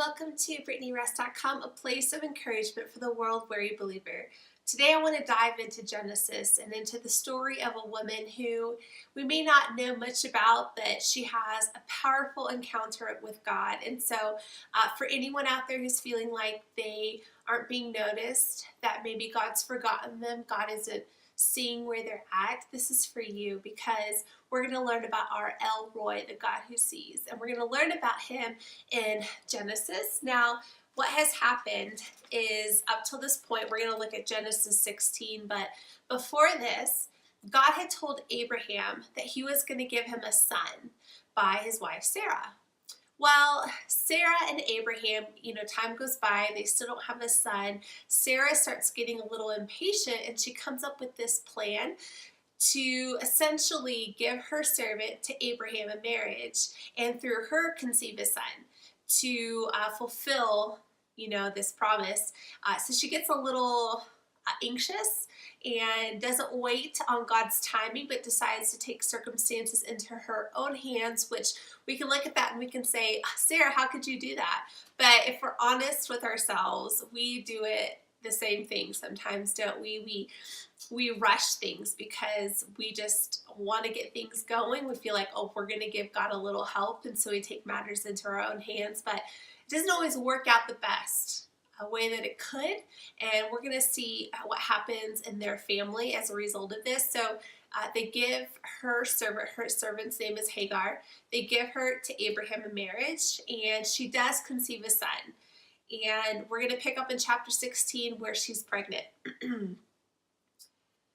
welcome to BrittanyRest.com, a place of encouragement for the world-weary believer. Today I want to dive into Genesis and into the story of a woman who we may not know much about, but she has a powerful encounter with God. And so for anyone out there who's feeling like they aren't being noticed, that maybe God's forgotten them, God isn't seeing where they're at, this is for you, because we're going to learn about our El Roy, the God who sees, and we're going to learn about him in Genesis. Now, what has happened is up till this point, we're going to look at Genesis 16, but before this, God had told Abraham that he was going to give him a son by his wife Sarah. Well, Sarah and Abraham, time goes by, they still don't have a son. Sarah starts getting a little impatient and she comes up with this plan to essentially give her servant to Abraham in marriage and through her conceive a son to fulfill, this promise. So she gets a little anxious and doesn't wait on God's timing, but decides to take circumstances into her own hands, which we can look at that and we can say, Sarah, how could you do that? But if we're honest with ourselves, we do it the same thing sometimes, don't we? We rush things because we just want to get things going. We feel like, we're going to give God a little help, and so we take matters into our own hands, but it doesn't always work out the best way that it could, and we're going to see what happens in their family as a result of this. So they give her servant's name is Hagar, they give her to Abraham in marriage, and she does conceive a son. And we're going to pick up in chapter 16 where she's pregnant.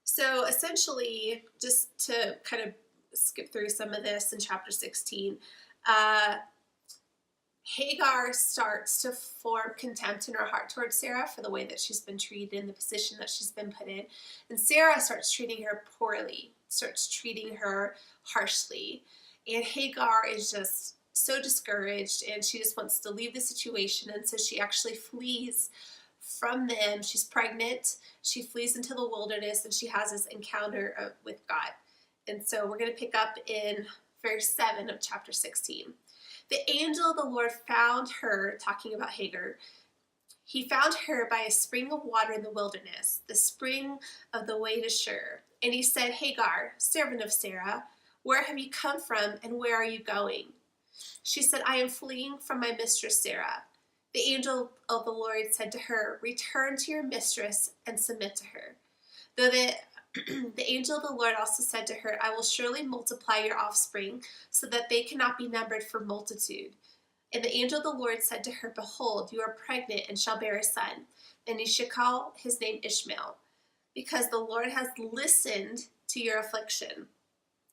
So essentially, just to kind of skip through some of this in chapter 16, Hagar starts to form contempt in her heart towards Sarah for the way that she's been treated and the position that she's been put in. And Sarah starts treating her poorly, starts treating her harshly. And Hagar is just so discouraged and she just wants to leave the situation. And so she actually flees from them. She's pregnant. She flees into the wilderness and she has this encounter with God. And so we're going to pick up in verse 7 of chapter 16. The angel of the Lord found her, talking about Hagar, he found her by a spring of water in the wilderness, the spring of the way to Shur. And he said, Hagar, servant of Sarah, where have you come from and where are you going? She said, I am fleeing from my mistress Sarah. The angel of the Lord said to her, return to your mistress and submit to her. Though the angel of the Lord also said to her, I will surely multiply your offspring so that they cannot be numbered for multitude. And the angel of the Lord said to her, behold, you are pregnant and shall bear a son, and you shall call his name Ishmael, because the Lord has listened to your affliction.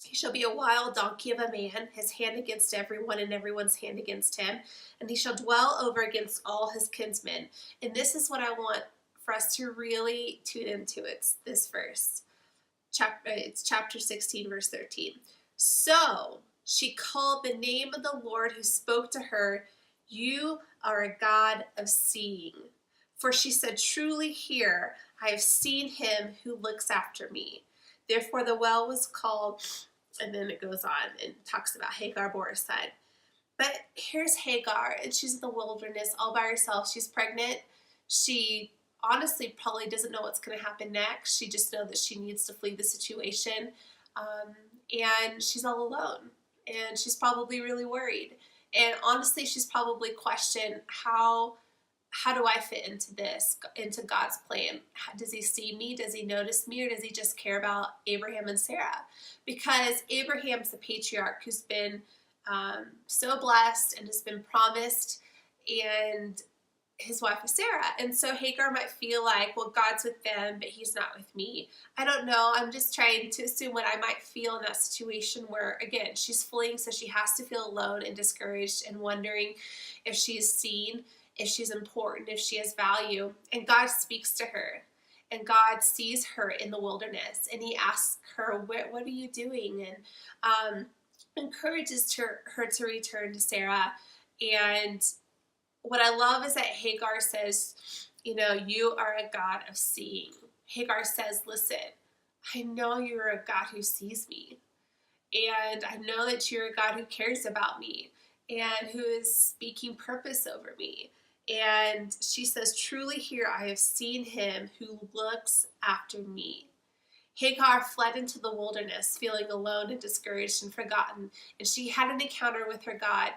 He shall be a wild donkey of a man, his hand against everyone and everyone's hand against him, and he shall dwell over against all his kinsmen. And this is what I want for us to really tune into. It's this verse. It's chapter 16, verse 13. So she called the name of the Lord who spoke to her, you are a God of seeing. For she said, truly here I have seen him who looks after me. Therefore the well was called, and then it goes on and talks about Hagar bore a son. But here's Hagar, and she's in the wilderness all by herself. She's pregnant. She honestly probably doesn't know what's going to happen next. She just knows that she needs to flee the situation. And she's all alone. And she's probably really worried. And honestly, she's probably questioned, how do I fit into this, into God's plan? Does he see me? Does he notice me? Or does he just care about Abraham and Sarah? Because Abraham's the patriarch who's been so blessed and has been promised, and his wife is Sarah. And so Hagar might feel like, well, God's with them, but he's not with me. I don't know. I'm just trying to assume what I might feel in that situation where, again, she's fleeing, so she has to feel alone and discouraged and wondering if she's seen, if she's important, if she has value. And God speaks to her, and God sees her in the wilderness, and he asks her, what are you doing? And encourages her to return to Sarah. And what I love is that Hagar says, you are a God of seeing. Hagar says, listen, I know you're a God who sees me. And I know that you're a God who cares about me. and who is speaking purpose over me. And she says, truly here I have seen him who looks after me. Hagar fled into the wilderness, feeling alone and discouraged and forgotten, and she had an encounter with her God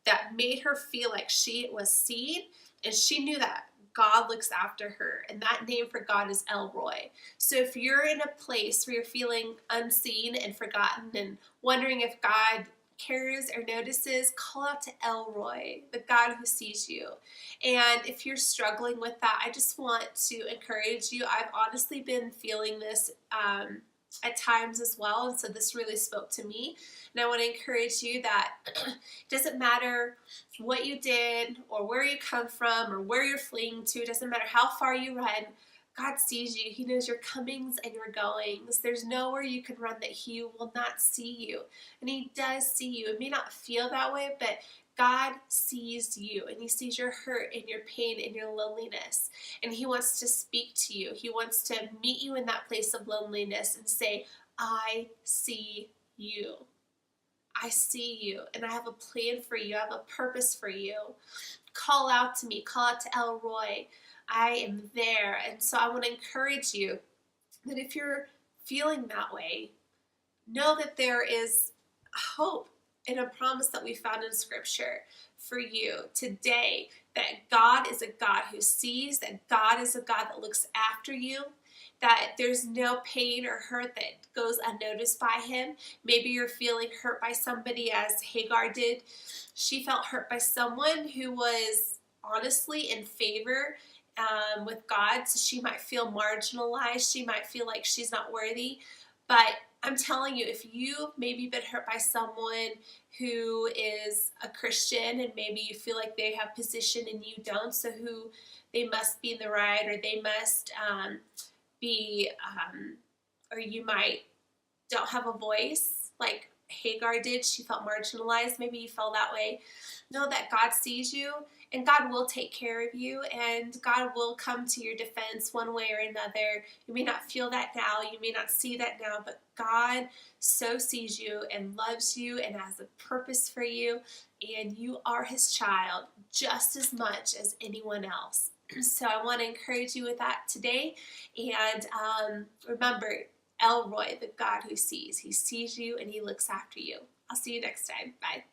that made her feel like she was seen, and she knew that God looks after her, and that name for God is El Roi. So if you're in a place where you're feeling unseen and forgotten and wondering if God cares or notices, call out to El Roi, the God who sees you. And if you're struggling with that, I just want to encourage you. I've honestly been feeling this at times as well, and so this really spoke to me. And I want to encourage you that it doesn't matter what you did or where you come from or where you're fleeing to. It doesn't matter how far you run. God sees you. He knows your comings and your goings. There's nowhere you can run that He will not see you. And He does see you. It may not feel that way, but God sees you, and He sees your hurt and your pain and your loneliness. And He wants to speak to you. He wants to meet you in that place of loneliness and say, I see you. I see you, and I have a plan for you. I have a purpose for you. Call out to me. Call out to El Roi. I am there. And so I want to encourage you that if you're feeling that way, know that there is hope in a promise that we found in Scripture for you today, that God is a God who sees, that God is a God that looks after you, that there's no pain or hurt that goes unnoticed by Him. Maybe you're feeling hurt by somebody as Hagar did. She felt hurt by someone who was honestly in favor with God, so she might feel marginalized. She might feel like she's not worthy. But I'm telling you, if you've maybe been hurt by someone who is a Christian and maybe you feel like they have position and you don't, so who they must be in the right, or they must be, or you might don't have a voice like Hagar did. She felt marginalized. Maybe you felt that way. Know that God sees you, and God will take care of you, and God will come to your defense one way or another. You may not feel that now, you may not see that now, but God so sees you and loves you and has a purpose for you, and you are His child just as much as anyone else. So I want to encourage you with that today, and remember, El Roi, the God who sees. He sees you and He looks after you. I'll see you next time. Bye.